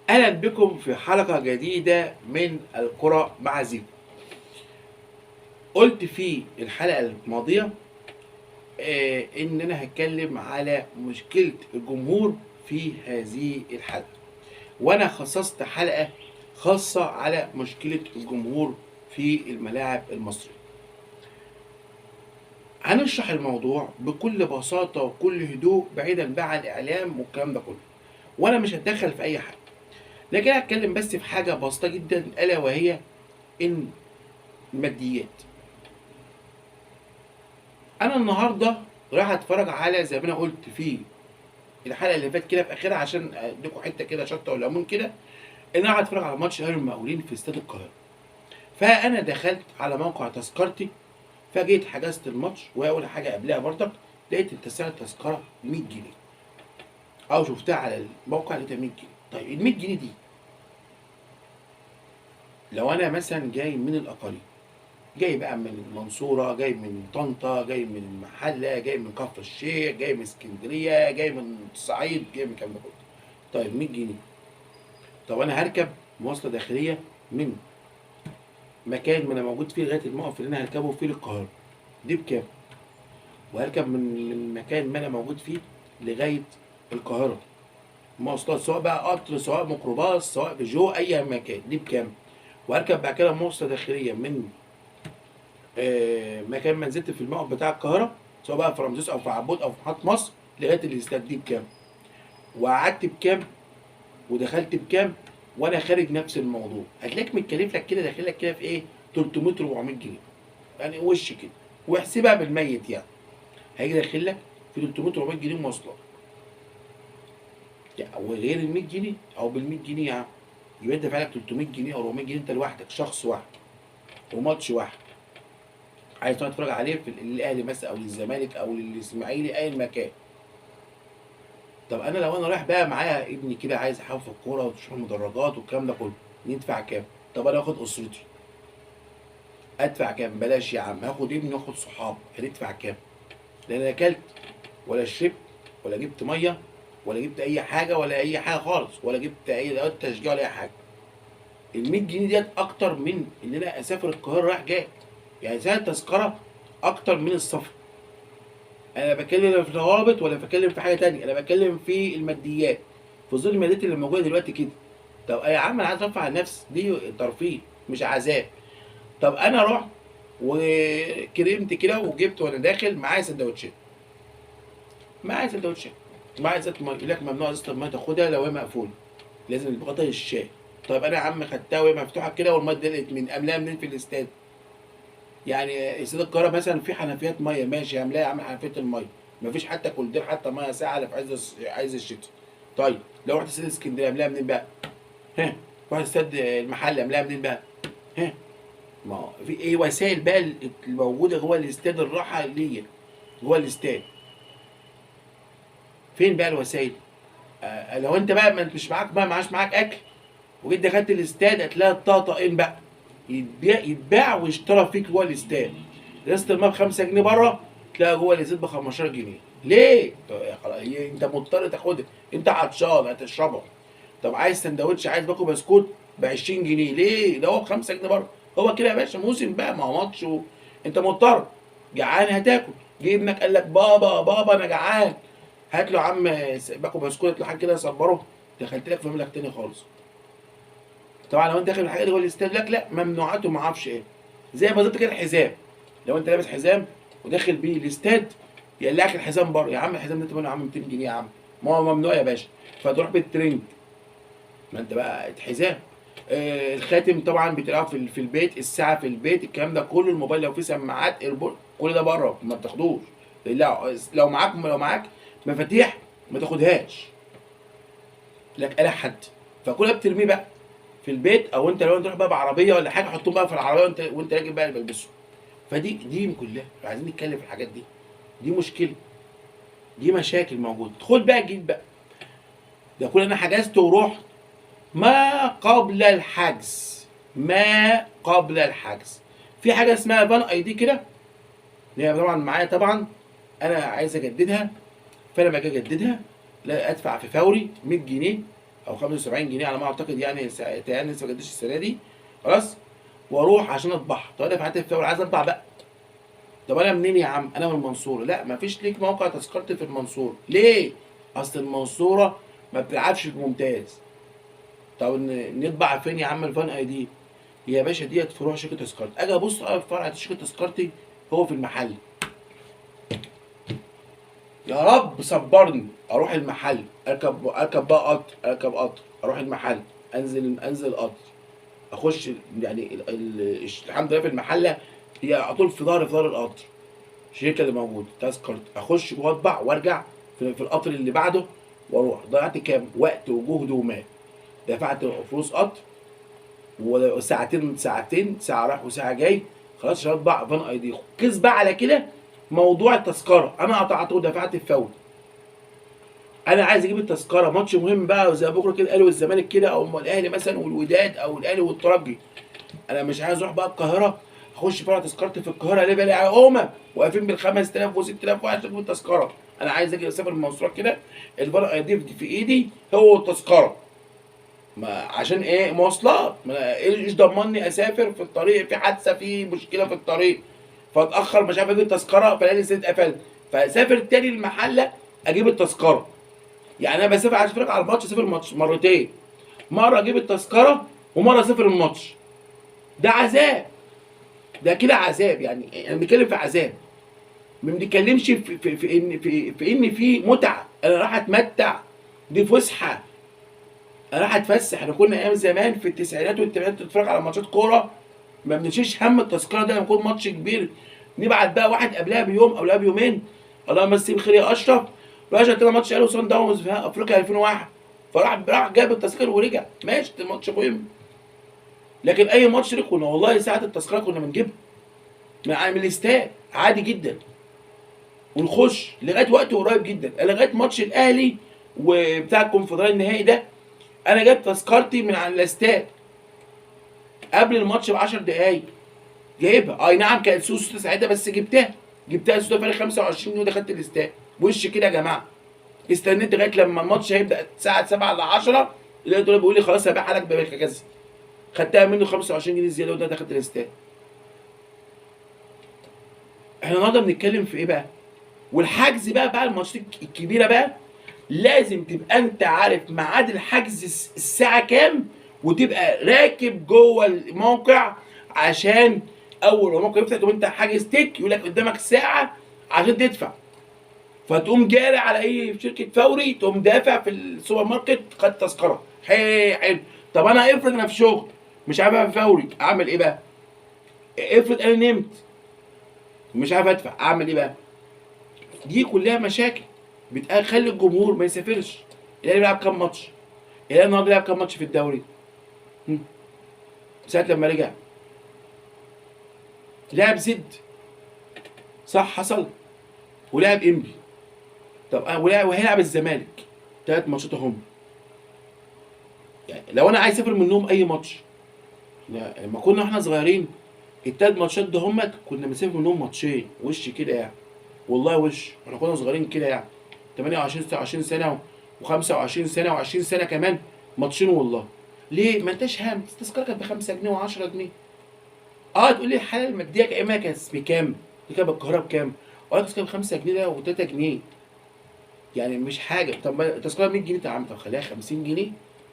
اهلا بكم في حلقة جديدة من الكرة مع زيكو. قلت في الحلقة الماضية ان انا هتكلم على مشكلة الجمهور في هذه الحلقة، وانا خصصت حلقة خاصة على مشكلة الجمهور في الملاعب المصرية. هنشرح الموضوع بكل بساطة وكل هدوء بعيدا بقى عن الاعلام والكلام ده كله، وانا مش هتدخل في اي حاجة، لكن هتكلم بس في حاجة بسيطة جدا الا وهي ان الماديات. انا النهارده رايح اتفرج على زي ما انا قلت في الحلقه اللي فاتت كده في اخرها عشان اديكم حته كده شطه وليمون كده، ان انا رايح اتفرج على ماتش الاهلي والمقاولين في استاد القاهره. فانا دخلت على موقع تذكرتي، فجيت حجزت الماتش، واول حاجه قبلها برضك لقيت سعر التذكره 100 جنيه، او شفتها على الموقع لقيتها 100 جنيه. طيب ال 100 جنيه دي لو انا مثلا جاي من الاقاليم، جاي بقى من المنصورة، جاي من طنطا، جاي من المحلة، جاي من كفر الشيخ، جاي من اسكندرية، جاي من الصعيد، جاي من الكلام ده كله. طيب 100 جنيه. طب أنا هركب مواصلة داخلية من مكان ما أنا موجود فيه لغاية الموقف اللي أنا هركبه فيه للقاهرة، دي بكام؟ وهركب من مكان ما أنا موجود فيه لغاية القاهرة مواصلات، سواء بقى قطر، سواء ميكروباص، سواء بيجو، أي مكان، دي بكام؟ وهركب بعد كده مواصلة داخلية من مكان ما نزلت في الموقف بتاع القاهره، سواء بقى في رمسيس او في عبود او في محطه مصر لغايه الاستاد، دي بكام؟ وقعدت بكام؟ ودخلت بكام؟ وانا خارج نفس الموضوع. هتلاقيك متكلف لك كده، داخل لك كده في ايه؟ 300 400 جنيه، يعني وش كده، واحسبها بالميت يعني هيجي داخل لك في 300 400 جنيه مواصلات، يعني وغير ال 100 جنيه او بال 100 جنيه يعني، يبقى انت فعلك 300 جنيه او 400 جنيه انت لوحدك، شخص واحد وماتش واحد عايز تقعد تتفرج عليه في الاهلي مثلا او للزمالك او للاسماعيلي اي مكان. طب انا لو انا رايح بقى معايا ابني كده عايز احاول في الكوره وتشوف المدرجات والكلام ده كله، ندفع كام؟ طب انا واخد اسرتي ادفع كام؟ بلاش يا عم، هاخد ابني واخد صحاب، هندفع كام؟ لان انا اكلت ولا شربت ولا جبت ميه ولا جبت اي حاجه ولا اي حاجه خالص، ولا جبت اي دوات تشجيع ولا اي حاجه. ال 100 جنيه ديت اكتر من ان انا اسافر القاهره رايح جاي، يعني سعر التذكره اكتر من السفر. انا بتكلم في روابط ولا بتكلم في حاجه تانية، انا بتكلم في الماديات، في ظل الماديات اللي موجوده دلوقتي كده. طب يا عم انا عايز ارفع عن نفسي، دي ترفيه مش عذاب. طب انا رحت وكرمت كده وجبت وانا داخل معايا سندوتشات، معايا سندوتشات، معايا ازازه ميه، يقول لك ممنوع ازازه الميه تاخدها لو هي مقفوله، لازم بغطا الشاي. طيب انا يا عم خدتها وهي مفتوحه كده والميه دلقت من املاها منين في الاستاد؟ يعني استاد القاهره مثلا في حنفيات ميه، ماشي املاها يا عم حنفيه الميه، مفيش حتى كولدير حتى ميه ساقعه لا في عز الشتاء. طيب لو رحت استاد اسكندريه املاها منين بقى؟ ها، رحت استاد المحل املاها منين بقى؟ ها، ما هو في ايه وسائل بقى الموجوده جوه الاستاد، الراحه ليا جوه الاستاد، فين بقى الوسائل؟ لو انت بقى ما انت مش معاك بقى، معاش معاك اكل وجيت دخلت الاستاد، هتلاقي الطقطقين بقى يتباع ويشترى فيك جوه الاستاد. ازازه الماء ب 5 جنيه بره، تلاقيها جوه الاستاد ب 15 جنيه. ليه؟ طب خلاص انت مضطر تاخدها، انت عطشان هتشربها. طب عايز سندوتش، عايز باكو بسكوت ب 20 جنيه، ليه؟ ده هو ب 5 جنيه بره. هو كده يا باشا موسم بقى، ما هو ماتش انت مضطر، جعان هتاكل. جه ابنك قال لك بابا بابا انا جعان، هات له يا عم باكو بسكوت لحد كده صبره، دخلت لك في مبلغ تاني خالص. طبعا لو انت داخل الحاجات دي جوه الاستاد لك لا ممنوعات وما اعرفش ايه، زي بالظبط كده الحزام. لو انت لابس حزام وداخل بيه الاستاد، يقلعك الحزام بره، يا عم الحزام ده انت يا عم 200 جنيه يا عم، ما هو ممنوع يا باشا، فتروح بالترنج، ما انت بقى حزام. الخاتم طبعا بتلاقيه في البيت، الساعه في البيت، الكلام ده كله، الموبايل لو فيه سماعات كل ده بره ما بتاخدوش. لا لو معاك مفاتيح ما تاخدهاش، لك آلة حد، فكلها بترميه بقى في البيت، او انت لو انت تروح بقى بعربيه ولا حاجه حطهم بقى في العربيه وانت راكب بقى بلبسهم. فدي كلها عايزين نتكلم في الحاجات دي، دي مشكله، دي مشاكل موجوده. ادخل بقى جيب بقى، ده كل انا حجزت ورحت ما قبل الحجز، ما قبل الحجز في حاجه اسمها فان اي دي كده، اللي هي طبعا معايا طبعا، انا عايز اجددها. فانا لما اجي اجددها لا ادفع في فوري 100 جنيه او 75 جنيه على ما اعتقد، يعني تهيألي لسه ما جددتش السنه دي. خلاص. واروح عشان اطبعها. طب انا في حياتي الفوري عايز اطبع بقى. طب انا منين يا عم؟ انا من المنصوره. لا مفيش ليك موقع تذكرتي في المنصوره. ليه؟ اصل المنصوره ما بتلعبش في الممتاز. طب نطبع فين يا عم الفان اي دي؟ يا باشا ديت فروع شركه تذكرتي. اجي ابص على فرع شركه تذكرتي هو في المحل. يا رب صبرني. اروح المحل اركب بقى قطر، اروح المحل، انزل قطر، اخش. يعني الحمد لله في المحله هي على طول في ظهر القطر الشركه اللي موجوده تذكرتي. اخش واطبع وارجع في القطر اللي بعده واروح. ضيعت كام وقت وجهد ومال. دفعت فلوس قطر وساعتين، ساعه رايح وساعه جاي. خلاص عشان اطبع فان اي دي. قيس بقى على كده موضوع التذكره. انا قطعته ودفعت الفوري. انا عايز اجيب التذكره ماتش مهم بقى زي بكره كده الاهلي والزمالك كده، او الاهلي مثلا والوداد، او الاهلي والترجي. انا مش عايز اروح بقى القاهره اخش فرع تذكرتي في القاهره الاقي بقى عقومه واقفين بال 5000 و6000 واحد عشان التذكره. انا عايز اجي اسافر من المنصوره كده الفرع دي في ايدي هو التذكره. ما عشان ايه؟ مواصلات. ما ايش ضمني اسافر في الطريق في حادثه، في مشكله في الطريق، فاتاخر مش عارف اجيب التذكره فلاقي لسه اتقفلت، فاسافر تاني المحله اجيب التذكره. يعني انا بسافر عشان اتفرج على الماتش، اسافر الماتش مرتين، مره اجيب التذكره ومره اسافر الماتش. ده عذاب. ده كده عذاب. يعني انا بنتكلم في عذاب، ما بنتكلمش في ان في متعه. انا راح اتمتع، دي فسحه، انا راح اتفسح. احنا كنا ايام زمان في التسعينات والثمانينات تتفرج على ماتشات كوره ما بنشيلش هم التذكره ده لما يكون ماتش كبير. نبعت بقى واحد قبلها بيوم او قبلها بيومين، الله يمسيه بالخير يا اشرف، راح عندنا ماتش الاهلي وصن داونز في افريقيا 2001، راح جاب التذكره ورجع. ماشي الماتش مهم، لكن اي ماتش ليه كنا والله ساعه التذكره كنا بنجيبها من الاستاد عادي جدا ونخش لغايه وقت قريب جدا. لغايه ماتش الاهلي وبتاع الكونفدراليه النهائي ده انا جبت تذكرتي من على الاستاد قبل الماتش ب 10 دقايق. جايبها اي نعم كانت سوسته ساعتها بس جبتها سوسته فرق 25 جنيه ودخلت الاستاد. وش كده يا جماعه. استنيت لغايه لما الماتش هيبدا الساعه 7 ل 10 لقيته بيقول لي خلاص هبيعها لك بكذا. خدتها منه 25 جنيه زياده وده دخلت الاستاد. احنا النهارده بنتكلم في ايه بقى؟ والحجز بقى الماتشات الكبيره بقى لازم تبقى انت عارف ميعاد الحجز الساعه كام، وتبقى راكب جوه الموقع عشان اول ما الموقع يفتح تقوم انت حاجز تك يقول لك قدامك ساعه عشان تدفع. فتقوم جاري على اي شركه فوري تقوم دافع في السوبر ماركت خد تذكره. حلو. طب انا افرض انا في شغل مش عارف ادفع فوري اعمل ايه بقى؟ افرض انا نمت مش عارف ادفع اعمل ايه بقى؟ دي كلها مشاكل بتخلي الجمهور ما يسافرش. الاهلي بيلعب كام ماتش؟ الاهلي النهارده لعب كام ماتش في الدوري؟ ساعة لما رجع لعب زد صح حصل، ولعب انبي. طب وهيلعب الزمالك 3 ماتشات اهم. يعني لو انا عايز اسافر منهم اي ماتش، لما كنا احنا صغيرين ال3 ماتشات ده هم كنا بنسافر منهم ماتشين وش كده يعني. والله وش احنا كنا صغيرين كده يعني 28 29 سنه و25 سنه و20 سنه كمان ماتشين والله. ليه؟ ما انتش هم التذكره كانت ب5 جنيه و10 جنيه. تقول لي الحاله الماديه كانها كانت بكام؟ دي كانت بالقاهره بكام؟ التذكره ب5 جنيه ده و3 جنيه يعني مش حاجه. طب ما التذكره 100 جنيه يا عم، طب خليها 50 جنيه،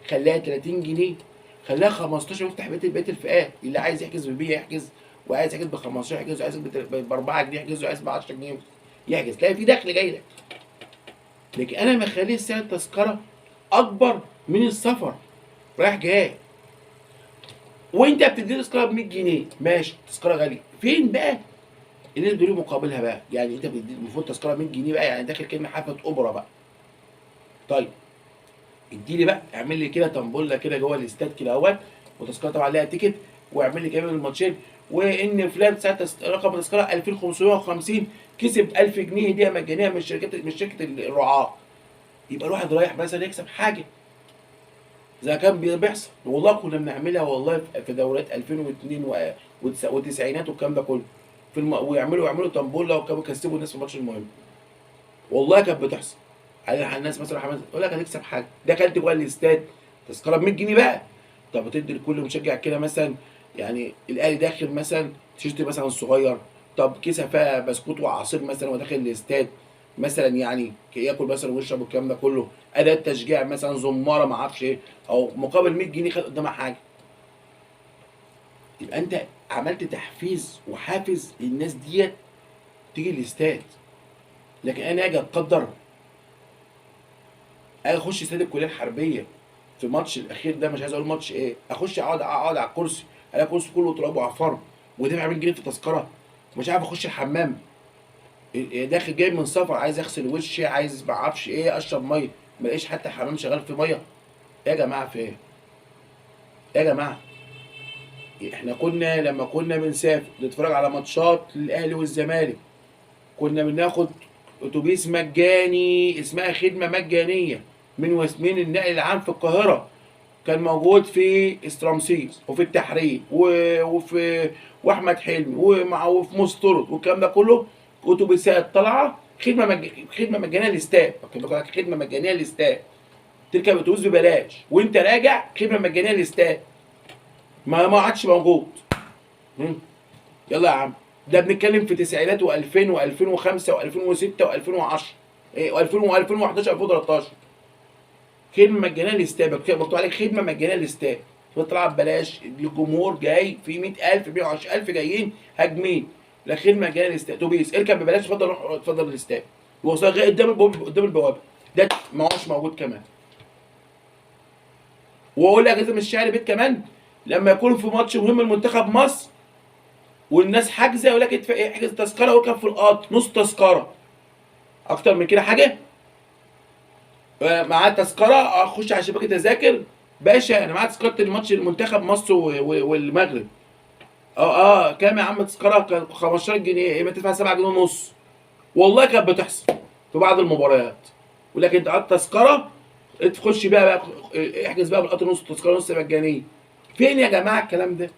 خليها 30 جنيه، خليها 15 وافتح بقيه الفئات. اللي عايز يحجز ب100 يحجز، وعايز يحجز ب15 يحجز، وعايز ب4 جنيه يحجز، وعايز ب10 جنيه يحجز. تلاقي في دخل جاي لك. لكن انا مخليه سعر التذكره اكبر من السفر رايح جاي، وانت بتدي تذكره ب 100 جنيه ماشي تذكره غاليه. فين بقى الناس بيقولوا مقابلها بقى؟ يعني انت بتدي المفروض تذكره 100 جنيه بقى، يعني داخل كلمه حفله اوبرا بقى. طيب ادي لي بقى، اعمل لي كده طنبوله كده جوه الاستاد كده اهوت، وتذكره طبعا ليها تيكت، واعمل لي كمان الماتشين، وان فلان ساعه رقم التذكره 2550 كسب 1000 جنيه هديه مجانيه من شركه الرعاه. يبقى الواحد رايح مثلا يكسب حاجه زي كان بيحصل. والله كنا بنعملها والله في دورات 2002 والتسعينات والكلام ده كله ويعملوا طنبوله وكانوا يكسبوا الناس في الماتش المهم. والله كانت بتحصل على الناس مثلا يقول لك هنكسب حاجه. دخلت جوه الاستاد تذكره ب 100 جنيه بقى. طب بتدي لكل مشجع كده مثلا، يعني الاهلي داخل مثلا تيشيرت مثلا صغير، طب كيسه فيها بسكوت وعصير مثلا وداخل الاستاد مثلا، يعني ياكل مثلا ويشرب والكلام ده كله، اداه تشجيع مثلا زماره ما اعرفش ايه، او مقابل 100 جنيه خد قدامها حاجه. يبقى انت عملت تحفيز وحافز للناس ديت تيجي الاستاد. لكن انا اجي اتقدر، اجي اخش استاد الكليه الحربيه في الماتش الاخير ده، مش عايز اقول ماتش ايه، اخش اقعد على الكرسي الاقي الكرسي كله تراب وعفار، ودافع 100 جنيه في تذكره، مش عارف اخش الحمام، داخل جاي من سفر عايز اغسل وشي، عايز ما اعرفش ايه، اشرب ميه، ما الاقيش حتى الحمام شغال في ميه. إيه يا جماعه في ايه؟ إيه يا جماعه؟ احنا كنا لما كنا بنسافر نتفرج على ماتشات للاهلي والزمالك، كنا بناخد اتوبيس مجاني، اسمها خدمه مجانيه من النقل العام في القاهره، كان موجود في استرامسيس وفي التحرير وفي واحمد حلمي وفي مسترد والكلام ده كله، اتوبيسات طالعه خدمه مجانيه للاستاد، خدمه مجانيه للاستاد، تركب اتوبيس ببلاش وانت راجع خدمه مجانيه للاستاد، ما عادش موجود. مم. يلا يا عم، ده بنتكلم في تسعينات و2000 و2005 و2006 و2010 و2011 2013، خدمه مجانيه للاستاد، مكتوب عليك خدمه مجانيه للاستاد، بتطلع ببلاش، الجمهور جاي في 100,000 120,000 جايين هاجمين، لا خدمه مجانيه للاستاد، اتوبيس اركب ببلاش، اتفضل روح اتفضل الاستاد، وصل قدام البوابه، قدام البوابه، ده ما هوش موجود كمان. واقول لك لازم الشعر بيت كمان، لما يكون في ماتش مهم لمنتخب مصر والناس حاجزه، يقول لك ادفع احجز تذكره واركب في القطر نص تذكره، اكتر من كده حاجه؟ معاه تذكره اخش على شبكه تذاكر، باشا انا معايا تذكره الماتش المنتخب مصر والمغرب، كام يا عم تذكره؟ كان 15 جنيه، يبقى تدفع 7 جنيه ونص، والله كانت بتحصل في بعض المباريات، ولكن انت قعدت تذكره تخش بقى احجز بقى بالقطر نص تذكره نص مجانيه. فين يا جماعه الكلام ده؟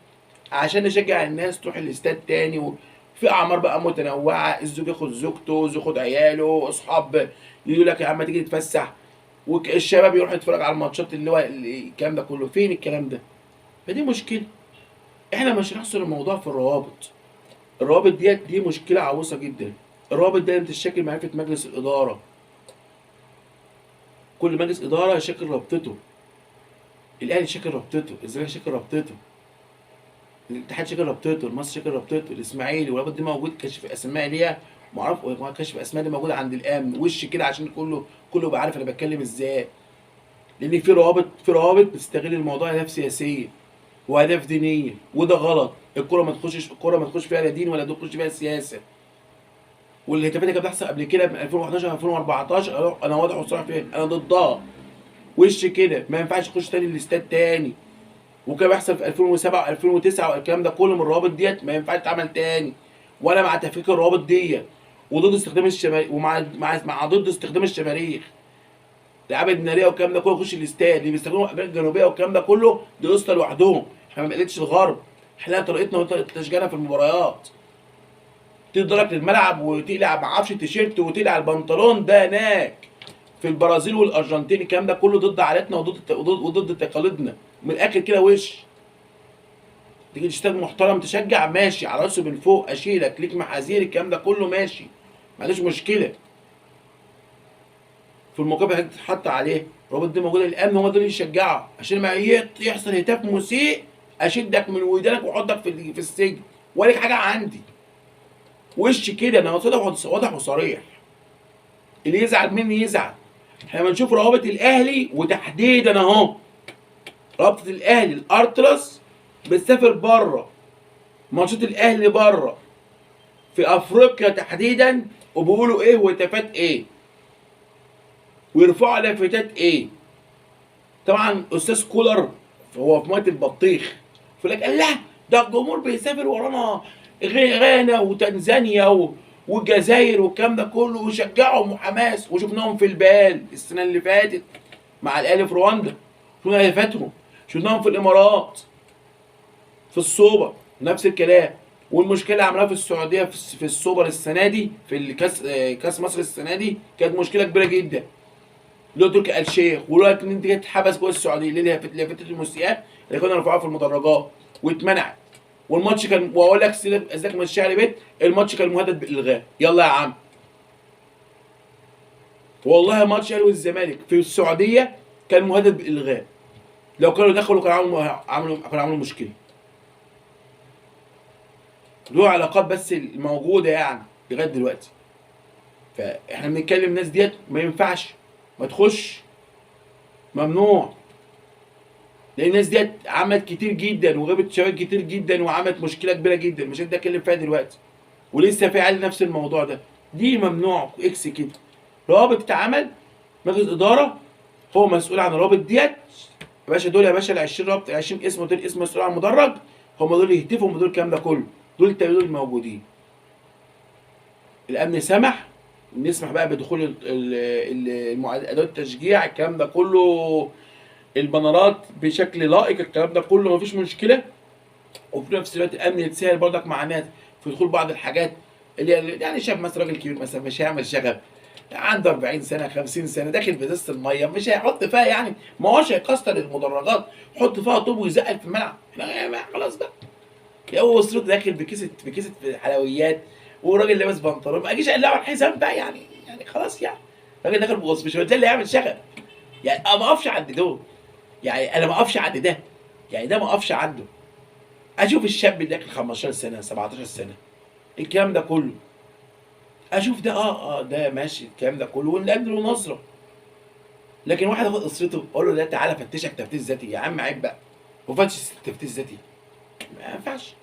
عشان نشجع الناس تروح الاستاد تاني، وفي اعمار بقى متنوعه، الزوج ياخد زوجته، الزوج ياخد عياله، اصحاب يقول لك يا عم تيجي تتفسح، والشباب يروح يتفرج على الماتشات اللي هو الكلام ده كله، فين الكلام ده؟ فدي مشكله. احنا مش هنحصر الموضوع في الروابط، الروابط دي مشكله عويصه جدا. الروابط ده انت تشكل معرفه مجلس الاداره، كل مجلس اداره يشكل رابطته، الاهلي يشكل رابطته، الزمالك يشكل رابطته، الاتحاد شكل رابطته، المصري شكل رابطته، الاسماعيلي، والرابط دي موجود كشف اسماء ليها، معرف كشف اسماء دي موجوده عند الامن وش كده، عشان كله يبقى عارف انا بتكلم ازاي، لان في روابط بتستغل الموضوع لاهداف سياسيه واهداف دينيه، وده غلط. الكوره ما تخش فيها لا دين ولا تخش فيها سياسه، والهتافات اللي كانت بتحصل قبل كده من 2011 2014 انا واضح وصريح فيها، انا ضدها وش كده، ما ينفعش تخش تاني الاستاد تاني، وكان بيحصل في 2007 و2009 والكلام ده كله من الروابط ديت، ما ينفعش تتعمل تاني، وانا مع تفكيك الروابط ديت، وضد استخدام الشماريخ، ضد استخدام الشماريخ، الالعاب الناريه والكلام ده كله يخش الاستاد، اللي بيستخدموا الامريكا الجنوبيه والكلام ده كله دي قصه لوحدهم، احنا ما بنقلدش الغرب، احنا طريقتنا وطريقه تشجيعنا في المباريات، تضرب للملعب وتقلع ما اعرفش التيشيرت وتقلع البنطلون، ده هناك في البرازيل والارجنتين الكلام ده كله ضد عاداتنا وضد تقاليدنا، من الاخر كده وش تيجي تشتغل محترم تشجع ماشي، على راسه من فوق اشيلك ليك محاذير الكلام ده كله ماشي، معلش مشكله، في المقابل هتتحط عليه الروابط دي موجوده، الامن هم دول يشجعوا، عشان ما يحصل هتاف مسيء اشدك من ودانك واحطك في السجن، ولك حاجه عندي وش كده، انا واضح وصريح، اللي يزعل مني يزعل. احنا بنشوف روابط الاهلي وتحديدا اهو، رابطه الاهلي الارتراس بتسافر بره ماتشات الاهلي بره في افريقيا تحديدا، وبيقولوا ايه وهتافات ايه، ويرفعوا لافتات ايه. طبعا استاذ كولر هو في ميه البطيخ، يقول لك الله ده الجمهور بيسافر ورانا غانا وتنزانيا والجزائر والكلام ده كله ويشجعهم وحماس، وشفناهم في البال السنه اللي فاتت مع الاهلي في رواندا، شفنا هدفاتهم، شفناهم في الامارات في السوبر نفس الكلام، والمشكله اللي عملوها في السعوديه في السوبر السنه دي، في الكاس كاس مصر السنه دي كانت مشكله كبيره جدا، اللي هو تركي آل الشيخ، ولولا ان انت اتحبس جوه السعوديه اللي هي فتره المسيئات اللي كنا رافعوها في المدرجات واتمنعت. والماتش كان، واقول لك ازيك من الشعر بيت، الماتش كان مهدد بالالغاء. يلا يا عم، والله ماتش الاهلي والزمالك في السعوديه كان مهدد بالالغاء. لو كانوا دخلوا كانوا عملوا مشكله. له علاقات بس الموجوده يعني لغايه دلوقتي. فاحنا بنتكلم الناس ديت ما ينفعش ما تخش، ممنوع. لان الناس ديت عملت كتير جدا وغابت شباب كتير جدا وعملت مشكله كبيره جدا، مش انت اتكلم فيها دلوقتي. ولسه في عيال نفس الموضوع ده. دي ممنوع اكس كده. روابط تتعمل، مجلس اداره هو مسؤول عن الروابط ديت. يا باشا دول، يا باشا ال 20 رابط، ال 20 اسم ودول اسم مسؤول عن المدرج، هم دول يهتفوا بدول الكلام ده كله. دول الموجودين. الامن سمح، نسمح بقى بدخول ادوات التشجيع، الكلام ده كله، البنرات بشكل لائق، الكلام ده كله مفيش مشكله. وفي نفس الوقت الامن يتساهل برضك مع ناس في دخول بعض الحاجات اللي يعني شاب مثلا راجل كبير مثلا مش هيعمل شغب، عنده 40 سنه 50 سنه داخل في ازازه الميه، مش هيحط فيها يعني، ما هوش هيكسر المدرجات، يحط فيها طوب ويزقل في الملعب. خلاص بقى. هو اسرته داخل بكيسه حلويات، وراجل لابس بنطلون، ما اجيش اقلعه على الحزام بقى يعني خلاص يعني. راجل داخل بغصب، مش اللي يعمل شغب. يعني انا ما اقفش عند دول، يعني انا ما اقفش عند ده، يعني ده ما اقفش عنده. اشوف الشاب اللي داخل 15 سنه 17 سنه الكلام ده كله، اشوف ده ده ماشي الكلام ده كله ونقدر له نظره. لكن واحد اخد اسرته اقول له ده تعالى فتشك تفتيش ذاتي، يا عم عيب بقى، وفتش تفتيش ذاتي ما ينفعش.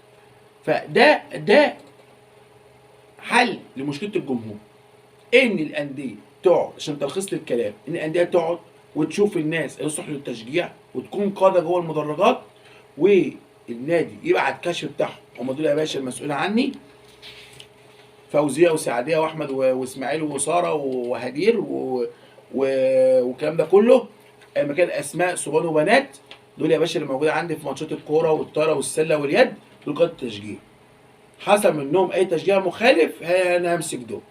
ده حل لمشكله الجمهور، ان الانديه تقعد، عشان تلخيص للكلام، ان الانديه تقعد وتشوف الناس اللي يصلحوا للتشجيع وتكون قاده جوه المدرجات، والنادي يبعت كشف بتاعهم، هم دول يا باشا المسؤول عني، فوزيه وسعديه واحمد واسماعيل وساره وهدير والكلام ده كله، مكان اسماء صبيان وبنات، دول يا باشا اللي موجوده عندي في ماتشات الكوره والطايره والسله واليد، دول قاده التشجيع. حصل منهم اي تشجيع مخالف انا همسك دول.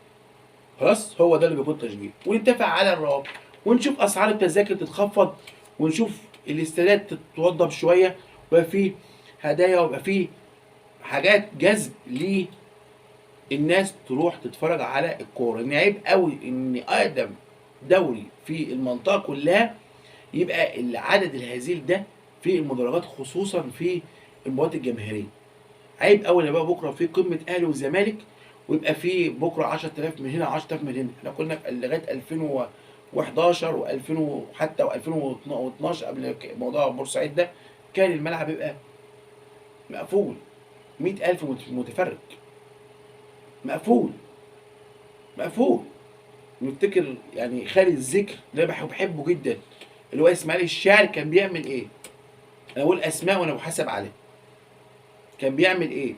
خلاص، هو ده اللي بيكون تشجيع. ونتفق على الروابط، ونشوف اسعار التذاكر تتخفض، ونشوف الاستادات تتوضب شويه، ويبقى فيه هدايا، ويبقى فيه حاجات جذب الناس تروح تتفرج على الكوره. ان عيب قوي ان اقدم دوري في المنطقه كلها يبقى العدد الهزيل ده في المدرجات، خصوصا في المباريات الجماهيريه. عيب قوي ان بقى بكره في قمه اهلي وزمالك ويبقى في بكره 10000 من هنا 10000 من هنا. احنا كنا لغايه 2011 و2000 وحتى و2012 قبل موضوع بورسعيد ده كان الملعب يبقى مقفول، 100000 متفرج، مقفول مقفول. نفتكر يعني خالد الذكر اللي انا بحبه جدا، اللي هو اسماعيل الشاعر، كان بيعمل ايه؟ انا بقول اسماء وانا بحاسب عليه. كان بيعمل ايه؟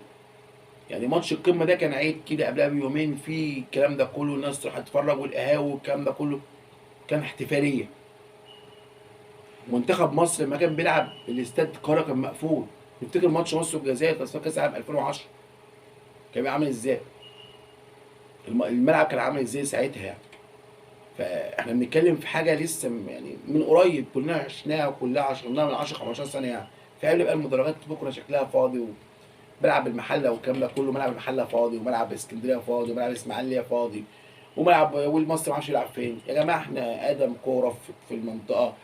يعني ماتش القمه ده كان عيد كده قبلها بيومين، في الكلام ده كله الناس تروح تتفرج والقهاوي والكلام ده كله، كان احتفاليه. منتخب مصر لما كان بيلعب الاستاد القاهره كان مقفول. نفتكر ماتش مصر والجزائر تصفيات كاس العالم 2010 كان عامل ازاي؟ الملعب كان عامل ازاي ساعتها يعني. فاحنا بنتكلم في حاجه لسه يعني من قريب كلنا عشناها وكلها عشناها من 10 15 سنه يعني. فقبل بقى المدرجات بكره شكلها فاضي، وملعب المحله والكلام ده كله، ملعب المحله فاضي، وملعب اسكندريه فاضي، وملعب الاسماعيليه فاضي، وملعب والمصري ما عرفش يلعب فين. يا جماعه احنا ادم كوره في المنطقه،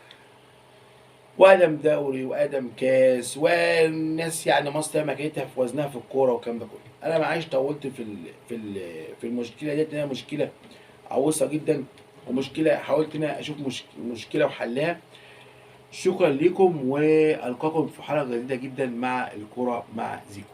وادم دوري وادم كاس، والناس يعني مصر مكانتها في وزنها في الكوره والكلام ده كله. انا معيش طولت في المشكله ديت، لانها مشكله عويصه جدا، ومشكله حاولت ان انا اشوف مشكله وحلها. شكرا لكم، والقاكم في حلقه جديده جدا مع الكوره مع زيكو.